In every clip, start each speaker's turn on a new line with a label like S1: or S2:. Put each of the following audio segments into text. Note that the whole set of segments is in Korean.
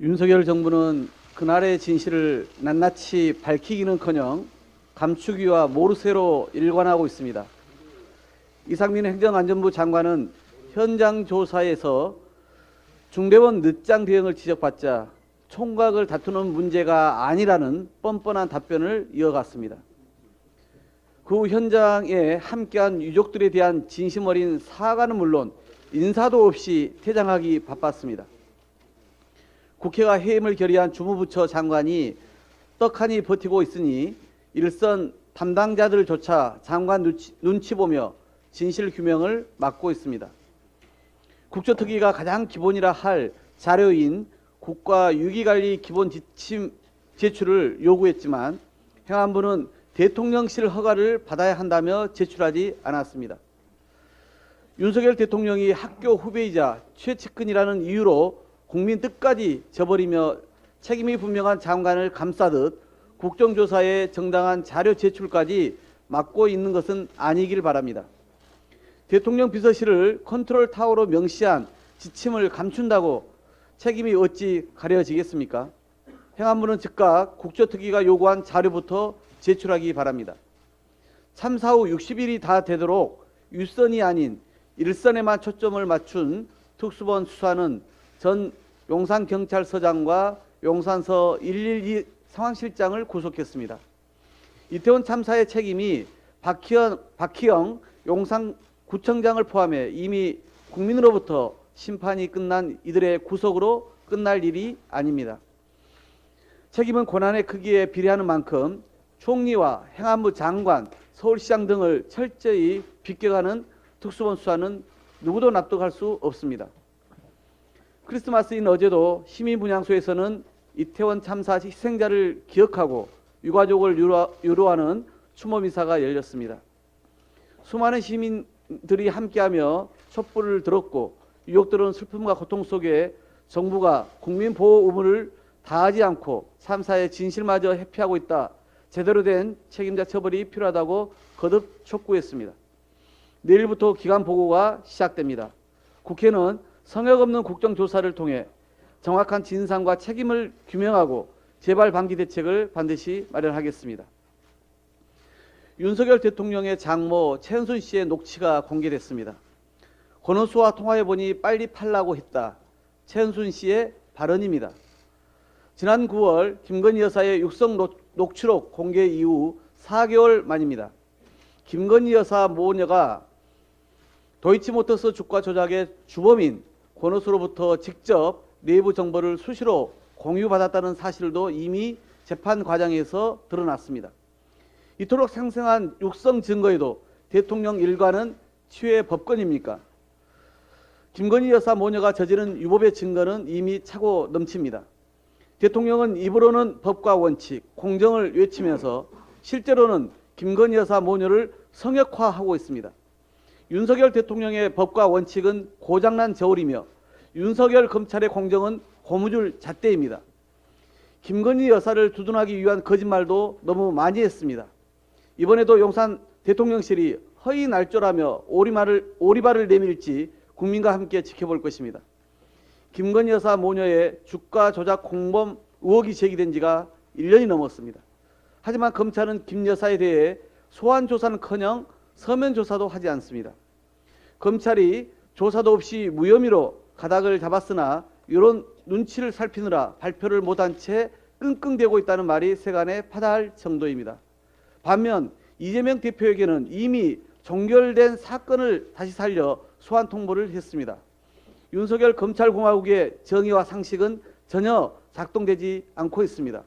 S1: 윤석열 정부는 그날의 진실을 낱낱이 밝히기는커녕 감추기와 모르쇠로 일관하고 있습니다. 이상민 행정안전부 장관은 현장 조사에서 중대원 늦장 대응을 지적받자 총각을 다투는 문제가 아니라는 뻔뻔한 답변을 이어갔습니다. 그 후 현장에 함께한 유족들에 대한 진심 어린 사과는 물론 인사도 없이 퇴장하기 바빴습니다. 국회가 해임을 결의한 주무부처 장관이 떡하니 버티고 있으니 일선 담당자들조차 장관 눈치 보며 진실 규명을 막고 있습니다. 국조특위가 가장 기본이라 할 자료인 국가유기관리 기본 지침 제출을 요구했지만 행안부는 대통령실 허가를 받아야 한다며 제출하지 않았습니다. 윤석열 대통령이 학교 후배이자 최측근이라는 이유로 국민 뜻까지 저버리며 책임이 분명한 장관을 감싸듯 국정조사의 정당한 자료 제출까지 막고 있는 것은 아니길 바랍니다. 대통령 비서실을 컨트롤 타워로 명시한 지침을 감춘다고 책임이 어찌 가려지겠습니까? 행안부는 즉각 국조특위가 요구한 자료부터 제출하기 바랍니다. 참사 후 60일이 다 되도록 윗선이 아닌 일선에만 초점을 맞춘 특수본 수사는 전 용산경찰서장과 용산서 112 상황실장을 구속했습니다. 이태원 참사의 책임이 박희영 용산구청장을 포함해 이미 국민으로부터 심판이 끝난 이들의 구속으로 끝날 일이 아닙니다. 책임은 고난의 크기에 비례하는 만큼 총리와 행안부 장관, 서울시장 등을 철저히 비껴가는 특수본 수사는 누구도 납득할 수 없습니다. 크리스마스인 어제도 시민분향소에서는 이태원 참사 희생자를 기억하고 유가족을 유로하는 추모미사가 열렸습니다. 수많은 시민들이 함께하며 촛불을 들었고 유족들은 슬픔과 고통 속에 정부가 국민보호 의무를 다하지 않고 참사의 진실마저 회피하고 있다. 제대로 된 책임자 처벌이 필요하다고 거듭 촉구했습니다. 내일부터 기간 보고가 시작됩니다. 국회는 성역 없는 국정조사를 통해 정확한 진상과 책임을 규명하고 재발 방지 대책을 반드시 마련하겠습니다. 윤석열 대통령의 장모 최은순 씨의 녹취가 공개됐습니다. 권오수와 통화해보니 빨리 팔라고 했다. 최은순 씨의 발언입니다. 지난 9월 김건희 여사의 육성 녹취록 공개 이후 4개월 만입니다. 김건희 여사 모녀가 도이치모터스 주가 조작의 주범인 권오수로부터 직접 내부 정보를 수시로 공유받았다는 사실도 이미 재판 과정에서 드러났습니다. 이토록 생생한 육성 증거에도 대통령 일가는 치외 법권입니까? 김건희 여사 모녀가 저지른 유법의 증거는 이미 차고 넘칩니다. 대통령은 입으로는 법과 원칙, 공정을 외치면서 실제로는 김건희 여사 모녀를 성역화하고 있습니다. 윤석열 대통령의 법과 원칙은 고장난 저울이며 윤석열 검찰의 공정은 고무줄 잣대입니다. 김건희 여사를 두둔하기 위한 거짓말도 너무 많이 했습니다. 이번에도 용산 대통령실이 허위 날조라며 오리발을 내밀지 국민과 함께 지켜볼 것입니다. 김건희 여사 모녀의 주가 조작 공범 의혹이 제기된 지가 1년이 넘었습니다. 하지만 검찰은 김 여사에 대해 소환 조사는커녕 서면 조사도 하지 않습니다. 검찰이 조사도 없이 무혐의로 가닥을 잡았으나 이런 눈치를 살피느라 발표를 못한 채 끙끙대고 있다는 말이 세간에 파다할 정도입니다. 반면 이재명 대표에게는 이미 종결된 사건을 다시 살려 소환 통보를 했습니다. 윤석열 검찰공화국의 정의와 상식은 전혀 작동되지 않고 있습니다.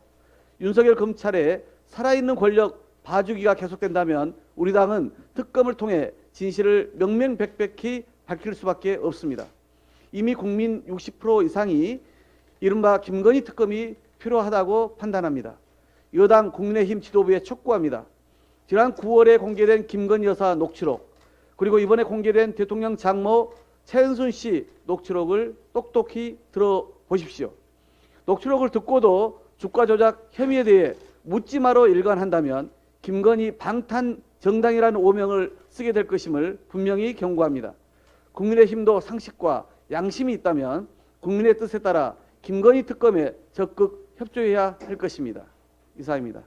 S1: 윤석열 검찰의 살아있는 권력 봐주기가 계속된다면 우리 당은 특검을 통해 진실을 명명백백히 밝힐 수밖에 없습니다. 이미 국민 60% 이상이 이른바 김건희 특검이 필요하다고 판단합니다. 여당 국민의힘 지도부에 촉구합니다. 지난 9월에 공개된 김건희 여사 녹취록, 그리고 이번에 공개된 대통령 장모 최은순 씨 녹취록을 똑똑히 들어보십시오. 녹취록을 듣고도 주가 조작 혐의에 대해 묻지마로 일관한다면 김건희 방탄 정당이라는 오명을 쓰게 될 것임을 분명히 경고합니다. 국민의힘도 상식과 양심이 있다면 국민의 뜻에 따라 김건희 특검에 적극 협조해야 할 것입니다. 이상입니다.